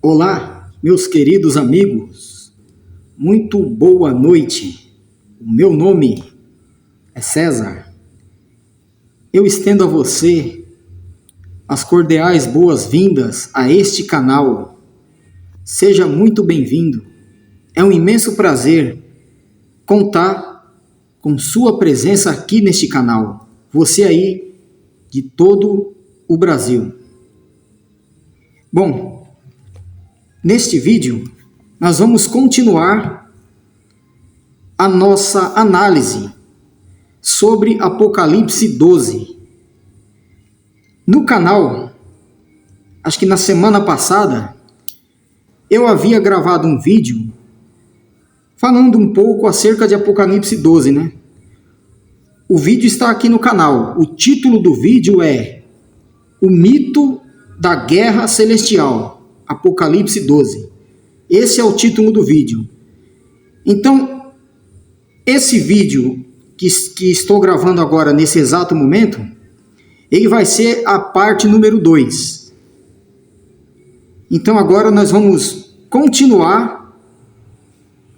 Olá, meus queridos amigos, muito boa noite. O meu nome é César. Eu estendo a você as cordiais boas-vindas a este canal. Seja muito bem-vindo. É um imenso prazer contar com sua presença aqui neste canal. Você aí de todo o Brasil. Bom, neste vídeo, nós vamos continuar a nossa análise sobre Apocalipse 12. No canal, acho que na semana passada, eu havia gravado um vídeo falando um pouco acerca de Apocalipse 12, né? O vídeo está aqui no canal. O título do vídeo é O Mito da Guerra Celestial. Apocalipse 12. Esse é o título do vídeo. Então, esse vídeo que estou gravando agora, nesse exato momento, ele vai ser a parte número 2. Então, agora nós vamos continuar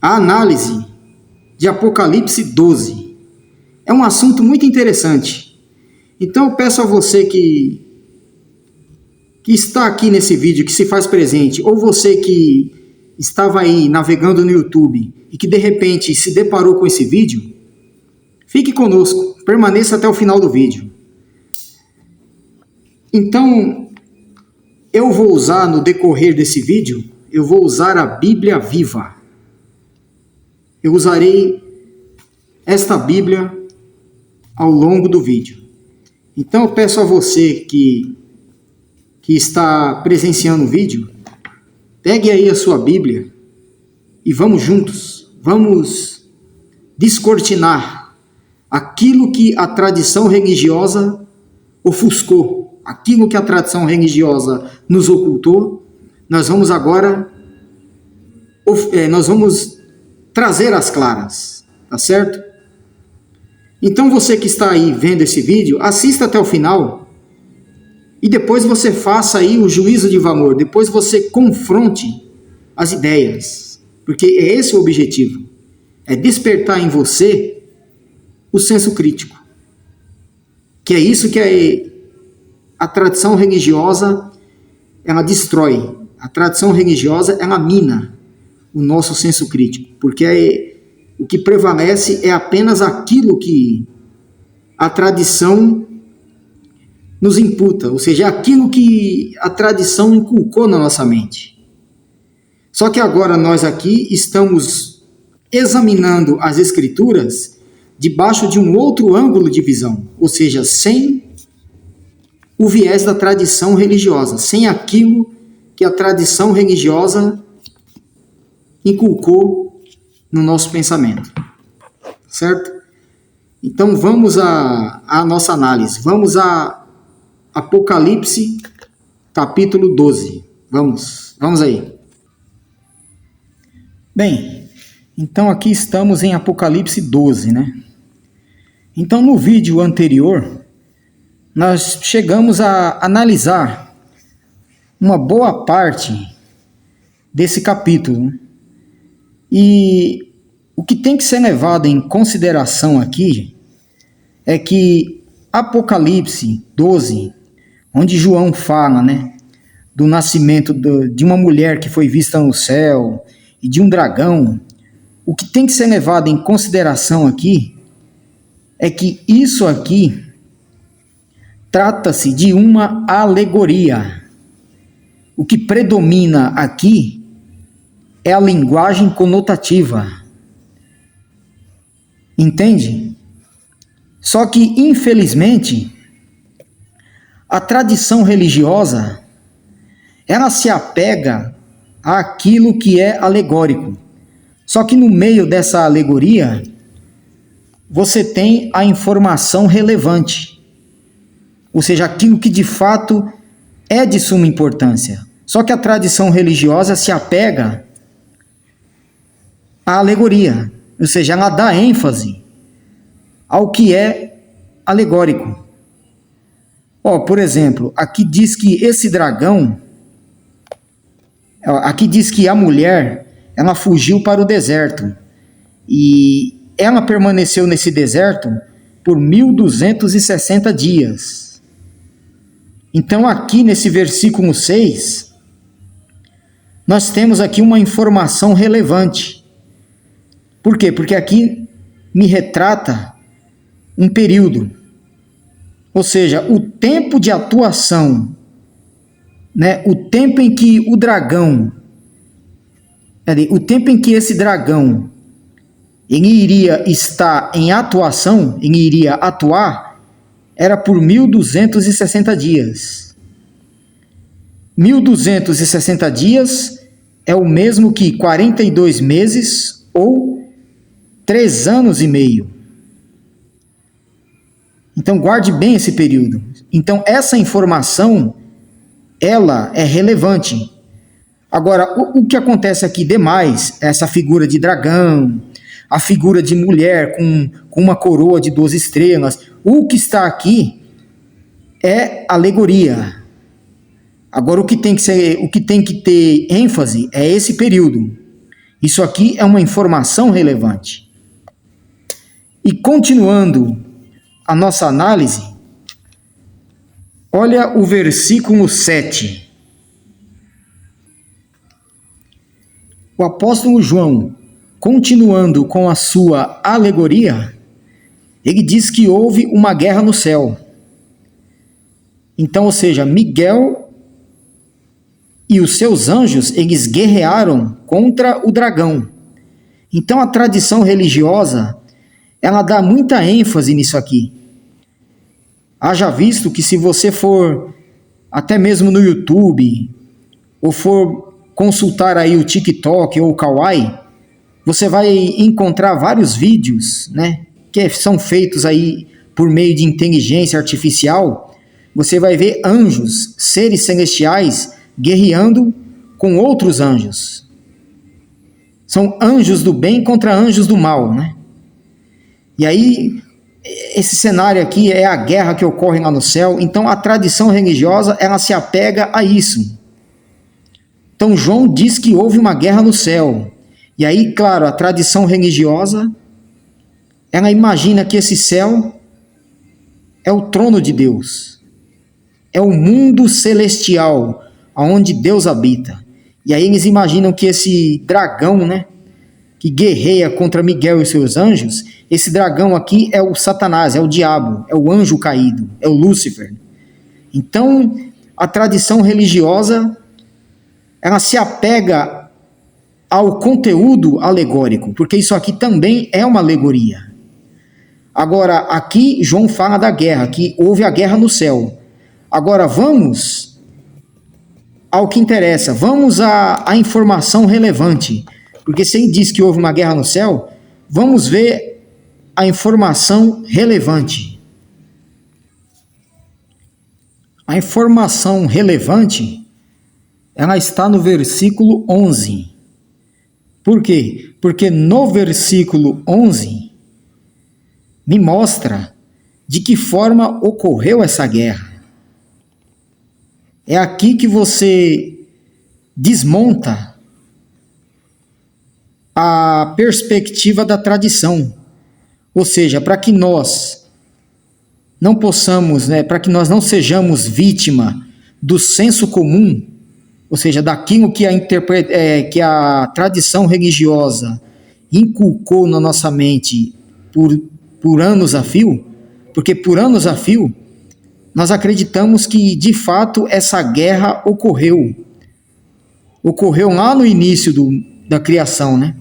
a análise de Apocalipse 12. É um assunto muito interessante. Então, eu peço a você que está aqui nesse vídeo, que se faz presente, ou você que estava aí navegando no YouTube e que de repente se deparou com esse vídeo, fique conosco, permaneça até o final do vídeo. Então, eu vou usar no decorrer desse vídeo, eu vou usar a Bíblia Viva. Eu usarei esta Bíblia ao longo do vídeo. Então, eu peço a você que está presenciando o vídeo, pegue aí a sua Bíblia e vamos juntos, vamos descortinar aquilo que a tradição religiosa ofuscou, aquilo que a tradição religiosa nos ocultou. Nós vamos agora, nós vamos trazer às claras, tá certo? Então você que está aí vendo esse vídeo, assista até o final. E depois você faça aí o juízo de valor, depois você confronte as ideias, porque é esse o objetivo, é despertar em você o senso crítico, que é isso que a tradição religiosa, ela destrói, a tradição religiosa, ela mina o nosso senso crítico, porque o que prevalece é apenas aquilo que a tradição nos imputa, ou seja, aquilo que a tradição inculcou na nossa mente. Só que agora nós aqui estamos examinando as Escrituras debaixo de um outro ângulo de visão, ou seja, sem o viés da tradição religiosa, sem aquilo que a tradição religiosa inculcou no nosso pensamento. Certo? Então vamos à nossa análise, vamos a Apocalipse, capítulo 12. Vamos aí. Bem, então aqui estamos em Apocalipse 12, né? Então no vídeo anterior, nós chegamos a analisar uma boa parte desse capítulo, né? E o que tem que ser levado em consideração aqui é que Apocalipse 12, onde João fala, né, do nascimento de uma mulher que foi vista no céu e de um dragão, o que tem que ser levado em consideração aqui é que isso aqui trata-se de uma alegoria. O que predomina aqui é a linguagem conotativa. Entende? Só que, infelizmente, a tradição religiosa, ela se apega àquilo que é alegórico. Só que no meio dessa alegoria, você tem a informação relevante. Ou seja, aquilo que de fato é de suma importância. Só que a tradição religiosa se apega à alegoria. Ou seja, ela dá ênfase ao que é alegórico. Por exemplo, aqui diz que esse dragão Aqui diz que a mulher, ela fugiu para o deserto e ela permaneceu nesse deserto por 1260 dias. Então aqui nesse versículo 6, nós temos aqui uma informação relevante. Por quê? Porque aqui me retrata um período, ou seja, o tempo de atuação, né? O tempo em que o dragão, o tempo em que esse dragão ele iria estar em atuação, ele iria atuar, era por 1260 dias. 1260 dias é o mesmo que 42 meses ou 3 anos e meio. Então guarde bem esse período. Então essa informação, ela é relevante. Agora, o que acontece aqui demais, essa figura de dragão, a figura de mulher com uma coroa de 12 estrelas, o que está aqui é alegoria. Agora, o que tem que ter ênfase é esse período. Isso aqui é uma informação relevante. E continuando a nossa análise, olha o versículo 7. O apóstolo João, continuando com a sua alegoria, ele diz que houve uma guerra no céu. Então, ou seja, Miguel e os seus anjos, eles guerrearam contra o dragão. Então, a tradição religiosa, ela dá muita ênfase nisso aqui. Haja visto que se você for até mesmo no YouTube, ou for consultar aí o TikTok ou o Kawaii, você vai encontrar vários vídeos, né, que são feitos aí por meio de inteligência artificial. Você vai ver anjos, seres celestiais, guerreando com outros anjos. São anjos do bem contra anjos do mal, né? E aí, esse cenário aqui é a guerra que ocorre lá no céu. Então, a tradição religiosa, ela se apega a isso. Então, João diz que houve uma guerra no céu. E aí, claro, a tradição religiosa, ela imagina que esse céu é o trono de Deus. É o mundo celestial, onde Deus habita. E aí eles imaginam que esse dragão, né, que guerreia contra Miguel e seus anjos, esse dragão aqui é o Satanás, é o diabo, é o anjo caído, é o Lúcifer. Então, a tradição religiosa, ela se apega ao conteúdo alegórico, porque isso aqui também é uma alegoria. Agora, aqui João fala da guerra, que houve a guerra no céu. Agora, vamos ao que interessa, vamos à informação relevante, porque se ele diz que houve uma guerra no céu, vamos ver a informação relevante. A informação relevante, ela está no versículo 11. Por quê? Porque no versículo 11 me mostra de que forma ocorreu essa guerra. É aqui que você desmonta a perspectiva da tradição. Ou seja, para que nós não possamos, né, para que nós não sejamos vítima do senso comum, ou seja, daquilo que a tradição religiosa inculcou na nossa mente por anos a fio, porque por anos a fio nós acreditamos que de fato essa guerra ocorreu lá no início da criação, né?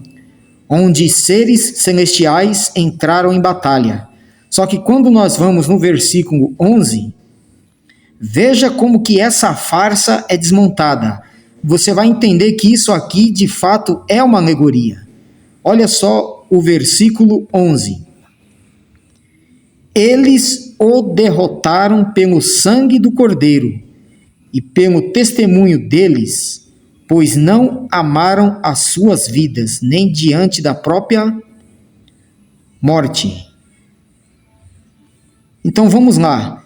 Onde seres celestiais entraram em batalha. Só que quando nós vamos no versículo 11, veja como que essa farsa é desmontada. Você vai entender que isso aqui, de fato, é uma alegoria. Olha só o versículo 11. Eles o derrotaram pelo sangue do Cordeiro e pelo testemunho deles, pois não amaram as suas vidas, nem diante da própria morte. Então vamos lá.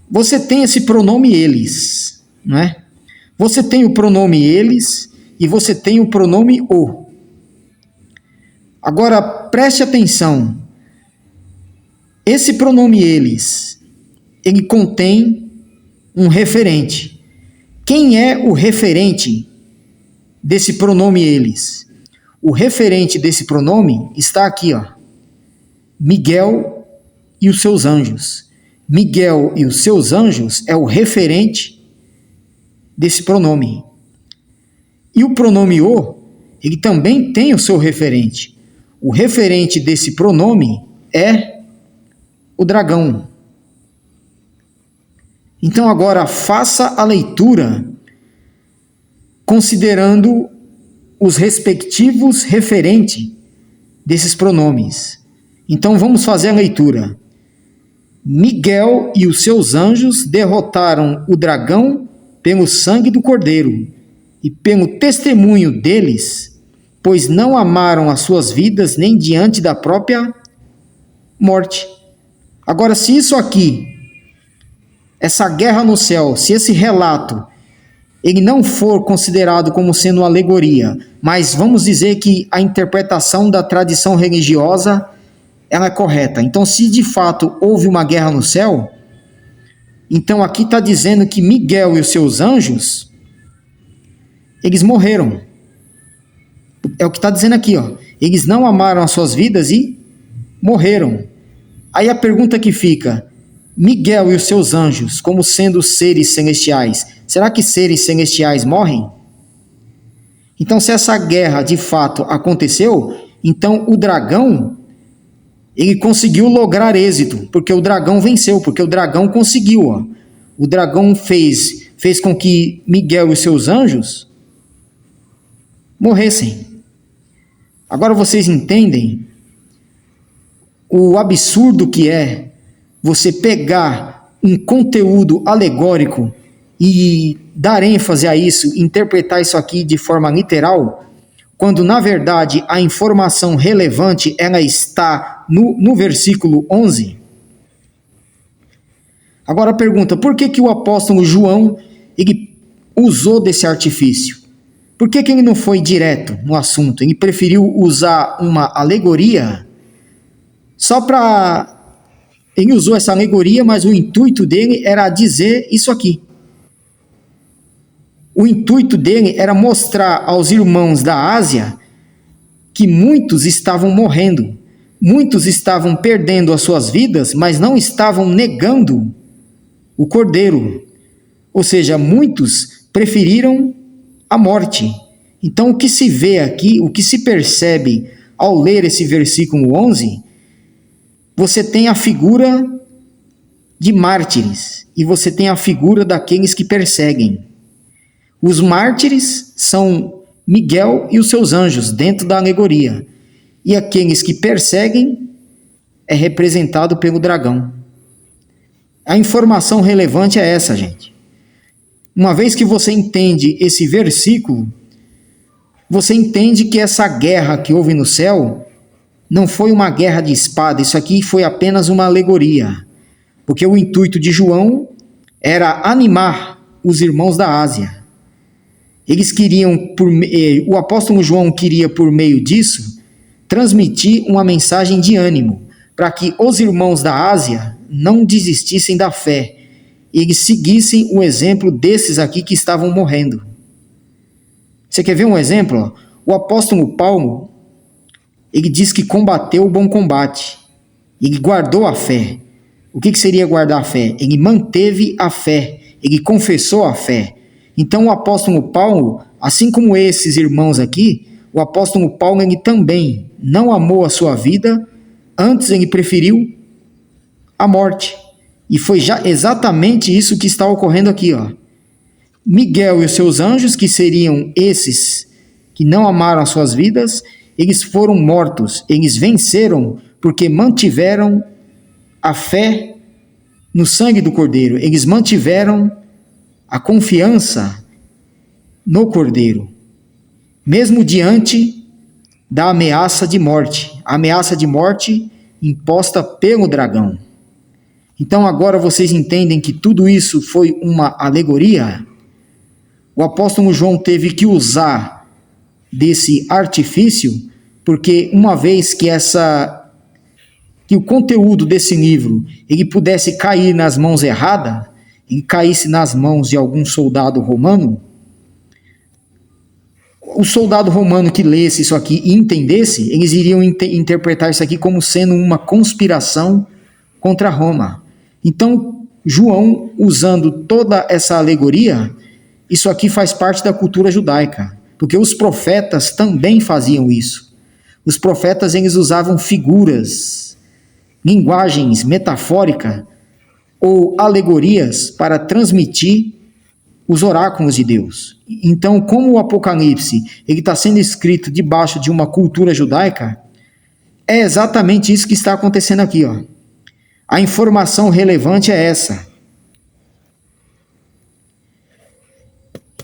Você tem esse pronome eles, não é? Você tem o pronome eles, e você tem o pronome o. Agora, preste atenção. Esse pronome eles, ele contém um referente. Quem é o referente desse pronome eles? O referente desse pronome está aqui, ó. Miguel e os seus anjos. Miguel e os seus anjos é o referente desse pronome. E o pronome o, ele também tem o seu referente. O referente desse pronome é o dragão. Então agora faça a leitura considerando os respectivos referentes desses pronomes. Então vamos fazer a leitura. Miguel e os seus anjos derrotaram o dragão pelo sangue do cordeiro e pelo testemunho deles, pois não amaram as suas vidas nem diante da própria morte. Agora, se isso aqui, essa guerra no céu, se esse relato, ele não for considerado como sendo uma alegoria, mas vamos dizer que a interpretação da tradição religiosa ela é correta. Então, se de fato houve uma guerra no céu, então aqui está dizendo que Miguel e os seus anjos, eles morreram. É o que está dizendo aqui, ó. Eles não amaram as suas vidas e morreram. Aí a pergunta que fica, Miguel e os seus anjos, como sendo seres celestiais, será que seres celestiais morrem? Então, se essa guerra de fato aconteceu, então o dragão, ele conseguiu lograr êxito, porque o dragão venceu, porque o dragão conseguiu. Ó. O dragão fez com que Miguel e os seus anjos morressem. Agora vocês entendem o absurdo que é você pegar um conteúdo alegórico e dar ênfase a isso, interpretar isso aqui de forma literal, quando na verdade a informação relevante ela está no versículo 11. Agora a pergunta, por que o apóstolo João ele usou desse artifício? Por que ele não foi direto no assunto? Ele preferiu usar uma alegoria só para... Ele usou essa alegoria, mas o intuito dele era dizer isso aqui. O intuito dele era mostrar aos irmãos da Ásia que muitos estavam morrendo, muitos estavam perdendo as suas vidas, mas não estavam negando o cordeiro. Ou seja, muitos preferiram a morte. Então o que se vê aqui, o que se percebe ao ler esse versículo 11, você tem a figura de mártires e você tem a figura daqueles que perseguem. Os mártires são Miguel e os seus anjos dentro da alegoria, e aqueles que perseguem é representado pelo dragão. A informação relevante é essa, gente. Uma vez que você entende esse versículo, você entende que essa guerra que houve no céu não foi uma guerra de espada, isso aqui foi apenas uma alegoria, porque o intuito de João era animar os irmãos da Ásia. Eles queriam, o apóstolo João queria, por meio disso, transmitir uma mensagem de ânimo, para que os irmãos da Ásia não desistissem da fé, eles seguissem o exemplo desses aqui que estavam morrendo. Você quer ver um exemplo? O apóstolo Paulo, ele diz que combateu o bom combate, ele guardou a fé. O que seria guardar a fé? Ele manteve a fé, ele confessou a fé. Então o apóstolo Paulo, assim como esses irmãos aqui, o apóstolo Paulo ele também não amou a sua vida, antes ele preferiu a morte. E foi já exatamente isso que está ocorrendo aqui, ó. Miguel e os seus anjos, que seriam esses que não amaram as suas vidas, eles foram mortos, eles venceram porque mantiveram a fé no sangue do Cordeiro, eles mantiveram a confiança no Cordeiro, mesmo diante da ameaça de morte, a ameaça de morte imposta pelo dragão. Então agora vocês entendem que tudo isso foi uma alegoria? O apóstolo João teve que usar desse artifício, porque uma vez que o conteúdo desse livro ele pudesse cair nas mãos erradas, e caísse nas mãos de algum soldado romano, o soldado romano que lesse isso aqui e entendesse, eles iriam interpretar isso aqui como sendo uma conspiração contra Roma. Então, João, usando toda essa alegoria, isso aqui faz parte da cultura judaica, porque os profetas também faziam isso. Os profetas, eles usavam figuras, linguagens metafóricas ou alegorias para transmitir os oráculos de Deus. Então, como o Apocalipse ele está sendo escrito debaixo de uma cultura judaica, é exatamente isso que está acontecendo aqui, ó. A informação relevante é essa.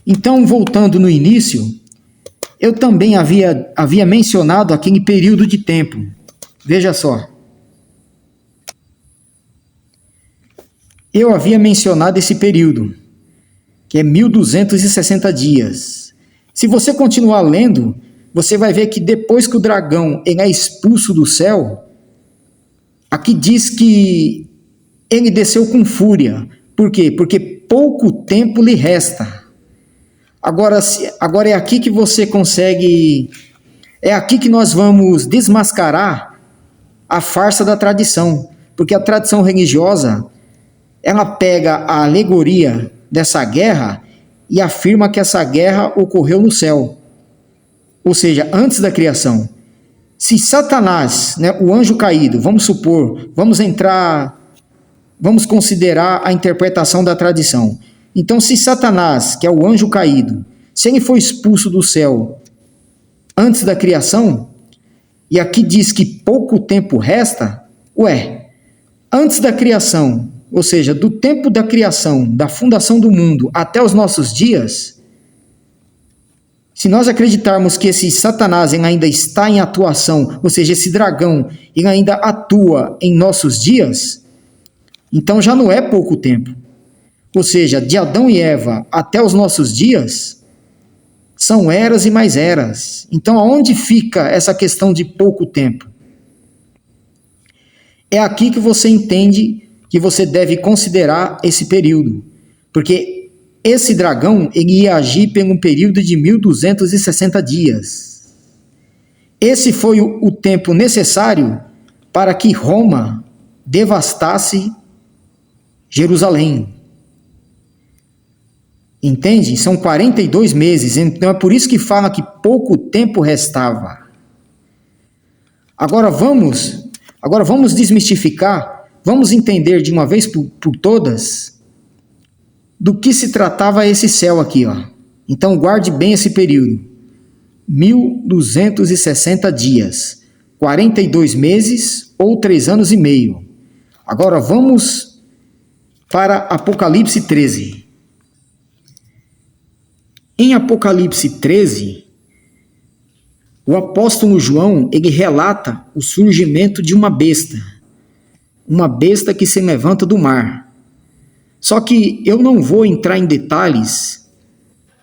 Então, voltando no início, eu também havia mencionado aquele período de tempo. Veja só. Eu havia mencionado esse período, que é 1260 dias. Se você continuar lendo, você vai ver que depois que o dragão ele é expulso do céu, aqui diz que ele desceu com fúria. Por quê? Porque pouco tempo lhe resta. Agora é aqui que você consegue... É aqui que nós vamos desmascarar a farsa da tradição. Porque a tradição religiosa, ela pega a alegoria dessa guerra e afirma que essa guerra ocorreu no céu. Ou seja, antes da criação. Se Satanás, né, o anjo caído, vamos supor, vamos considerar a interpretação da tradição. Então, se Satanás, que é o anjo caído, se ele foi expulso do céu antes da criação, e aqui diz que pouco tempo resta, antes da criação, ou seja, do tempo da criação, da fundação do mundo até os nossos dias, se nós acreditarmos que esse Satanás ainda está em atuação, ou seja, esse dragão ele ainda atua em nossos dias, então já não é pouco tempo. Ou seja, de Adão e Eva até os nossos dias, são eras e mais eras. Então, aonde fica essa questão de pouco tempo? É aqui que você entende que você deve considerar esse período. Porque esse dragão ele ia agir por um período de 1260 dias. Esse foi o tempo necessário para que Roma devastasse Jerusalém. Entende? São 42 meses, então é por isso que fala que pouco tempo restava. Agora vamos desmistificar, vamos entender de uma vez por todas do que se tratava esse céu aqui, ó. Então guarde bem esse período. 1260 dias, 42 meses ou 3 anos e meio. Agora vamos para Apocalipse 13. Em Apocalipse 13, o apóstolo João ele relata o surgimento de uma besta que se levanta do mar. Só que eu não vou entrar em detalhes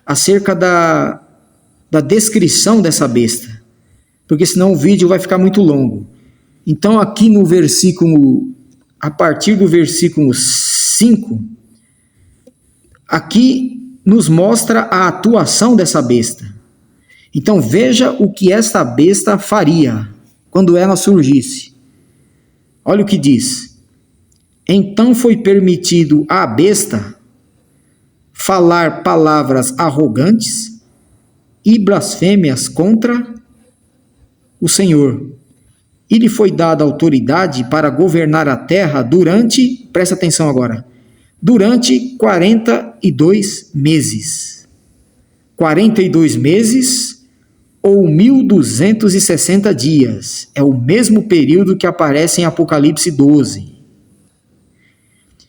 acerca da descrição dessa besta, porque senão o vídeo vai ficar muito longo. Então aqui no versículo, a partir do versículo 5, aqui nos mostra a atuação dessa besta. Então veja o que esta besta faria quando ela surgisse. Olha o que diz. Então foi permitido à besta falar palavras arrogantes e blasfêmias contra o Senhor. E lhe foi dada autoridade para governar a terra durante, presta atenção agora, durante 42 meses. 42 meses ou 1260 dias. É o mesmo período que aparece em Apocalipse 12.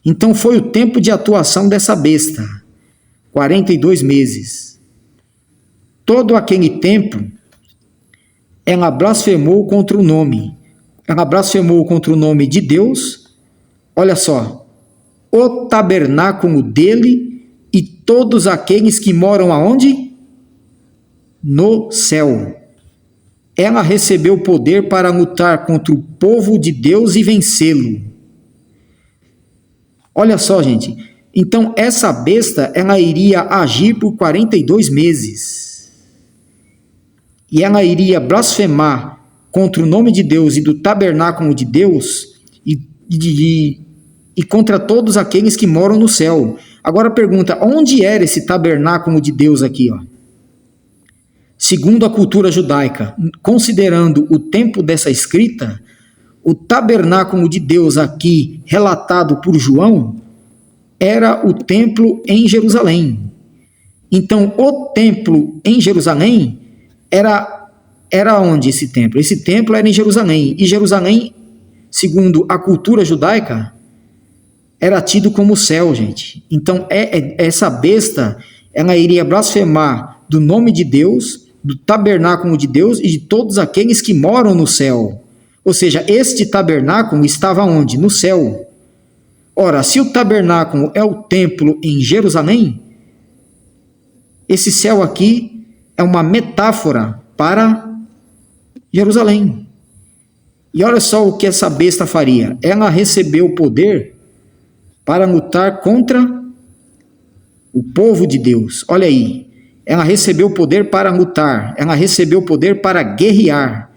Então foi o tempo de atuação dessa besta. 42 meses. Todo aquele tempo, ela blasfemou contra o nome. Ela blasfemou contra o nome de Deus. Olha só. O tabernáculo dele e todos aqueles que moram aonde? no céu. Ela recebeu poder para lutar contra o povo de Deus e vencê-lo. Olha só, gente. Então, essa besta, ela iria agir por 42 meses. E ela iria blasfemar contra o nome de Deus e do tabernáculo de Deus e contra todos aqueles que moram no céu. Agora pergunta, onde era esse tabernáculo de Deus aqui, ó? Segundo a cultura judaica, considerando o tempo dessa escrita, o tabernáculo de Deus aqui relatado por João era o templo em Jerusalém. Então, o templo em Jerusalém era onde esse templo? Esse templo era em Jerusalém. E Jerusalém, segundo a cultura judaica, era tido como céu, gente. Então, essa besta, ela iria blasfemar do nome de Deus, do tabernáculo de Deus e de todos aqueles que moram no céu. Ou seja, este tabernáculo estava onde? No céu. Ora, se o tabernáculo é o templo em Jerusalém, esse céu aqui é uma metáfora para Jerusalém. E olha só o que essa besta faria. Ela recebeu poder para lutar contra o povo de Deus. Olha aí. Ela recebeu poder para lutar. Ela recebeu poder para guerrear.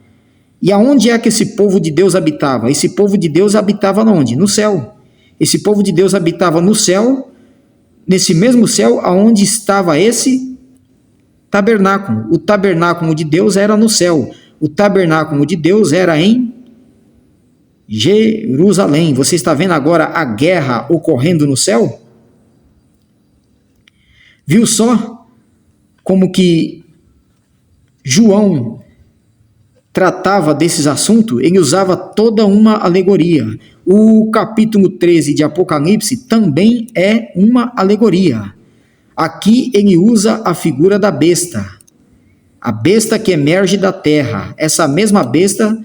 E aonde é que esse povo de Deus habitava? Esse povo de Deus habitava onde? No céu. Esse povo de Deus habitava no céu, nesse mesmo céu aonde estava esse tabernáculo. O tabernáculo de Deus era no céu. O tabernáculo de Deus era em Jerusalém. Você está vendo agora a guerra ocorrendo no céu? Viu só como que João tratava desses assuntos? Ele usava toda uma alegoria. O capítulo 13 de Apocalipse também é uma alegoria. Aqui ele usa a figura da besta. A besta que emerge da terra. Essa mesma besta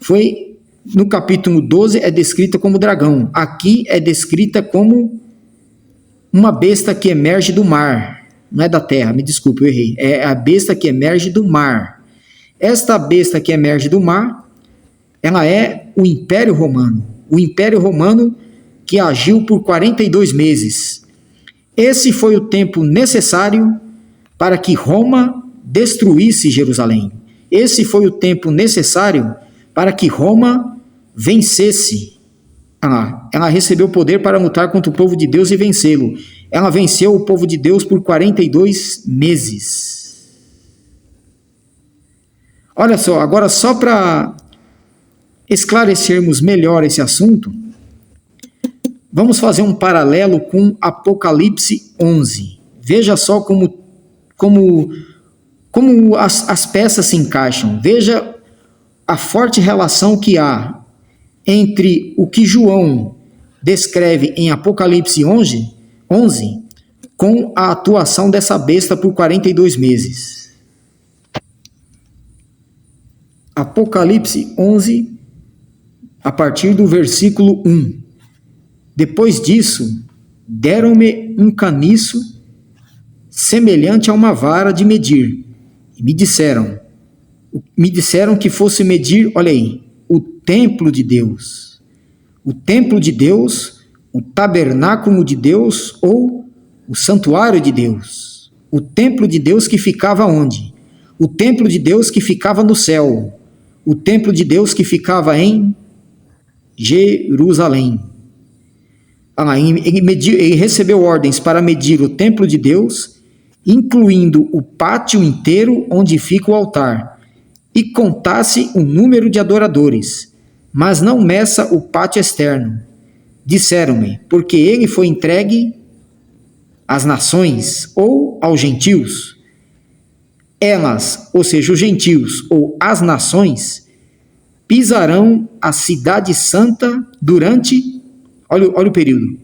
foi, no capítulo 12, é descrita como dragão. Aqui é descrita como uma besta que emerge do mar. Não é da terra, me desculpe, eu errei. É a besta que emerge do mar. Esta besta que emerge do mar, ela é o Império Romano. O Império Romano que agiu por 42 meses. Esse foi o tempo necessário para que Roma destruísse Jerusalém. Esse foi o tempo necessário para que Roma vencesse. Ela recebeu poder para lutar contra o povo de Deus e vencê-lo. Ela venceu o povo de Deus por 42 meses. Olha só, agora só para esclarecermos melhor esse assunto, vamos fazer um paralelo com Apocalipse 11. Veja só como as peças se encaixam. Veja a forte relação que há entre o que João descreve em Apocalipse 11 com a atuação dessa besta por 42 meses. Apocalipse 11, a partir do versículo 1. Depois disso, deram-me um caniço semelhante a uma vara de medir, e me disseram que fosse medir, olha aí, o templo de Deus, o tabernáculo de Deus ou o santuário de Deus. O templo de Deus que ficava onde? O templo de Deus que ficava no céu. O templo de Deus que ficava em Jerusalém. Ele recebeu ordens para medir o templo de Deus, incluindo o pátio inteiro onde fica o altar, e contasse o número de adoradores, mas não meça o pátio externo. Disseram-me, porque ele foi entregue às nações ou aos gentios. Elas, ou seja, os gentios ou as nações, pisarão a cidade santa durante, olha o período,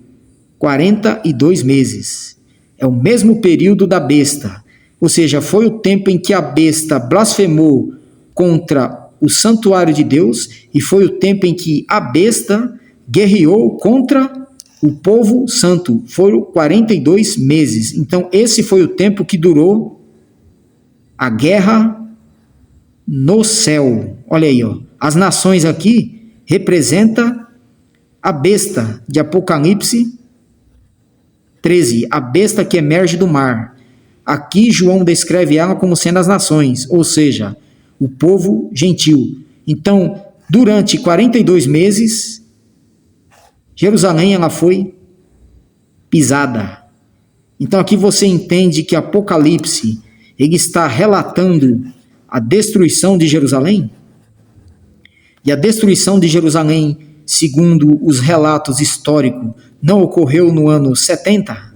42 meses. É o mesmo período da besta, ou seja, foi o tempo em que a besta blasfemou contra o santuário de Deus e foi o tempo em que a besta guerreou contra o povo santo. Foram 42 meses. Então, esse foi o tempo que durou a guerra no céu. Olha aí, ó. As nações aqui representa a besta de Apocalipse 13, a besta que emerge do mar. Aqui João descreve ela como sendo as nações, ou seja, o povo gentil. Então, durante 42 meses, Jerusalém ela foi pisada. Então aqui você entende que Apocalipse ele está relatando a destruição de Jerusalém. E a destruição de Jerusalém, segundo os relatos históricos, não ocorreu no ano 70?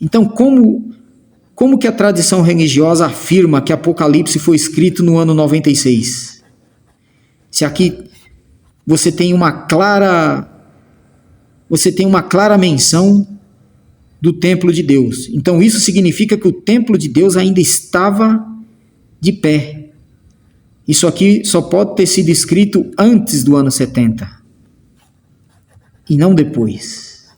Então como que a tradição religiosa afirma que Apocalipse foi escrito no ano 96? Se aqui você tem uma clara menção do templo de Deus. Então isso significa que o templo de Deus ainda estava de pé. Isso aqui só pode ter sido escrito antes do ano 70 e não depois.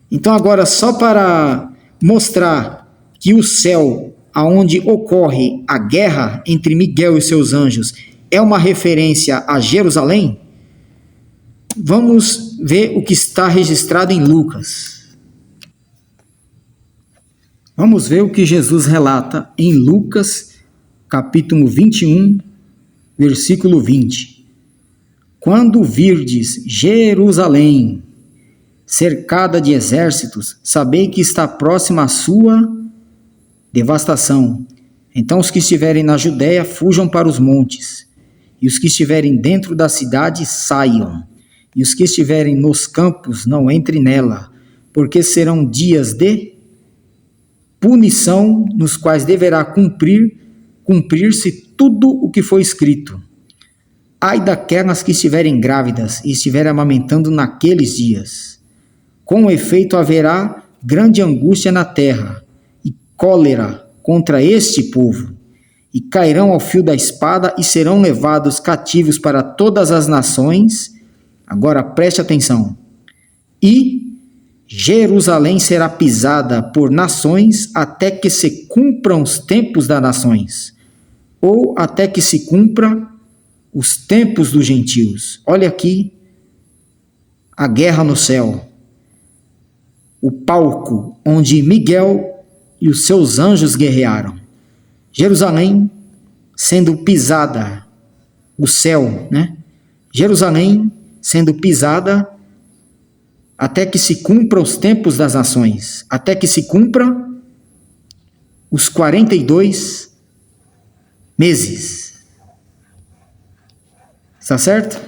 Então agora só para mostrar que o céu, aonde ocorre a guerra entre Miguel e seus anjos, é uma referência a Jerusalém, vamos ver o que está registrado em Lucas. Vamos ver o que Jesus relata em Lucas, capítulo 21, versículo 20. Quando virdes Jerusalém cercada de exércitos, sabei que está próxima a sua devastação. Então os que estiverem na Judéia fujam para os montes, e os que estiverem dentro da cidade saiam, e os que estiverem nos campos não entrem nela, porque serão dias de punição, nos quais deverá cumprir-se tudo o que foi escrito. Ai daquelas que estiverem grávidas e estiverem amamentando naqueles dias. Com efeito haverá grande angústia na terra e cólera contra este povo, e cairão ao fio da espada e serão levados cativos para todas as nações. Agora preste atenção. E Jerusalém será pisada por nações até que se cumpram os tempos das nações, ou até que se cumpra os tempos dos gentios. Olha aqui a guerra no céu. O palco onde Miguel e os seus anjos guerrearam. Jerusalém sendo pisada, o céu, né? Jerusalém sendo pisada até que se cumpra os tempos das nações, até que se cumpra os 42 meses. Está certo?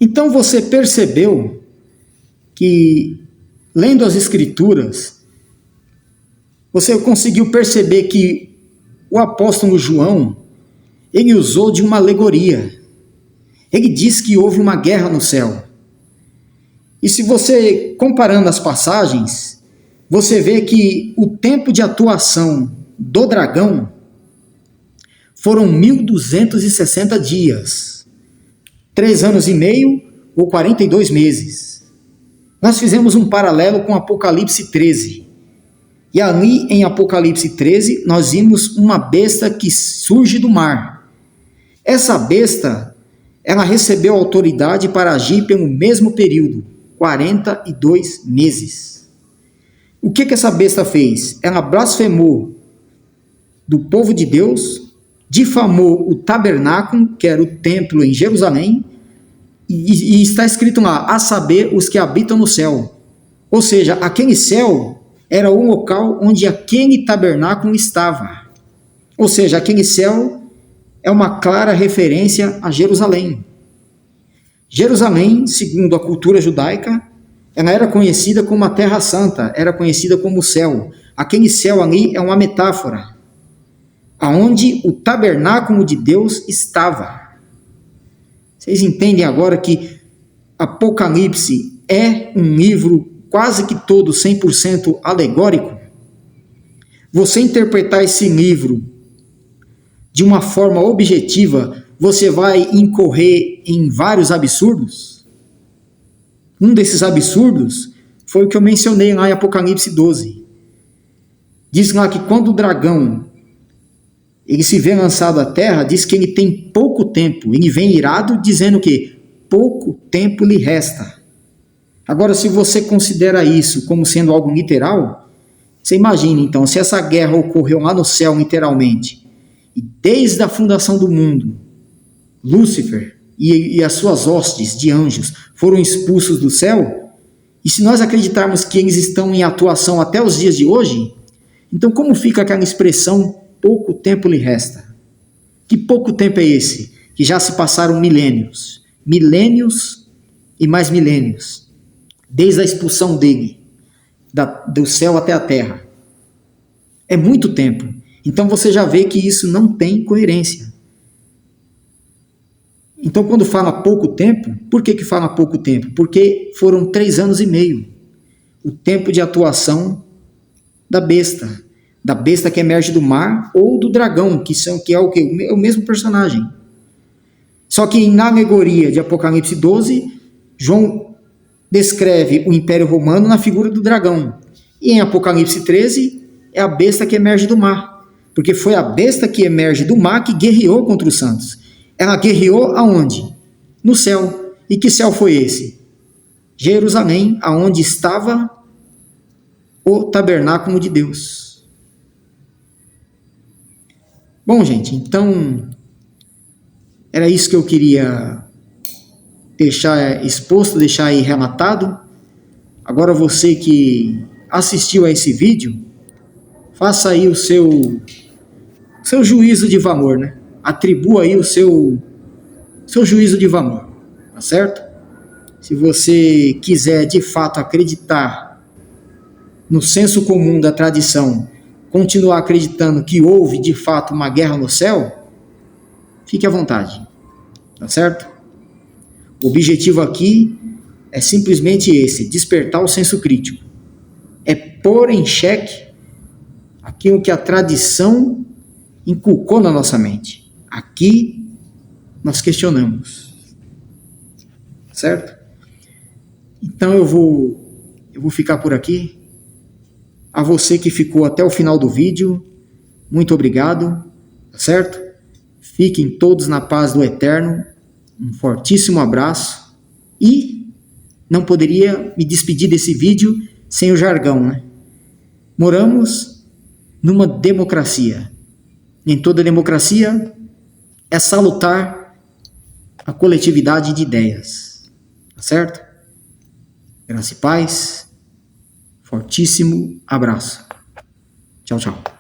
Então você percebeu que, lendo as Escrituras, você conseguiu perceber que o apóstolo João, ele usou de uma alegoria. Ele diz que houve uma guerra no céu. E se você, comparando as passagens, você vê que o tempo de atuação do dragão foram 1.260 dias. 3 anos e meio ou 42 meses. Nós fizemos um paralelo com Apocalipse 13. E ali em Apocalipse 13, nós vimos uma besta que surge do mar. Essa besta, ela recebeu autoridade para agir pelo mesmo período, 42 meses. O que essa besta fez? Ela blasfemou do povo de Deus, difamou o tabernáculo, que era o templo em Jerusalém, e está escrito lá, a saber, os que habitam no céu. Ou seja, aquele céu era o local onde aquele tabernáculo estava. Ou seja, aquele céu é uma clara referência a Jerusalém. Jerusalém, segundo a cultura judaica, ela era conhecida como a Terra Santa, era conhecida como o céu. Aquele céu ali é uma metáfora, aonde o tabernáculo de Deus estava. Vocês entendem agora que Apocalipse é um livro quase que todo 100% alegórico? Você interpretar esse livro de uma forma objetiva, você vai incorrer em vários absurdos. Um desses absurdos foi o que eu mencionei lá em Apocalipse 12. Diz lá que quando o dragão ele se vê lançado à terra, diz que ele tem pouco tempo. Ele vem irado dizendo que pouco tempo lhe resta. Agora, se você considera isso como sendo algo literal, você imagina então, se essa guerra ocorreu lá no céu literalmente, e desde a fundação do mundo, Lúcifer e as suas hostes de anjos foram expulsos do céu, e se nós acreditarmos que eles estão em atuação até os dias de hoje, então como fica aquela expressão, pouco tempo lhe resta? Que pouco tempo é esse? Que já se passaram milênios. Milênios e mais milênios. Desde a expulsão dele, do céu até a terra. É muito tempo. Então você já vê que isso não tem coerência. Então quando fala pouco tempo, por que fala pouco tempo? Porque foram 3 anos e meio. O tempo de atuação da besta que emerge do mar, ou do dragão, que é o quê? O mesmo personagem. Só que na alegoria de Apocalipse 12, João descreve o Império Romano na figura do dragão. E em Apocalipse 13, é a besta que emerge do mar. Porque foi a besta que emerge do mar que guerreou contra os santos. Ela guerreou aonde? No céu. E que céu foi esse? Jerusalém, aonde estava o tabernáculo de Deus. Bom, gente, então era isso que eu queria deixar exposto, deixar aí relatado. Agora você que assistiu a esse vídeo, faça aí o seu juízo de valor, né? Atribua aí o seu juízo de valor, tá certo? Se você quiser de fato acreditar no senso comum da tradição, continuar acreditando que houve de fato uma guerra no céu, fique à vontade, tá certo? O objetivo aqui é simplesmente esse, despertar o senso crítico. É pôr em xeque aquilo que a tradição inculcou na nossa mente. Aqui nós questionamos, certo? Então eu vou ficar por aqui. A você que ficou até o final do vídeo, muito obrigado, tá certo? Fiquem todos na paz do Eterno, um fortíssimo abraço e não poderia me despedir desse vídeo sem o jargão, né? Moramos numa democracia. Em toda democracia é salutar a coletividade de ideias, tá certo? Graça e paz. Fortíssimo abraço. Tchau, tchau.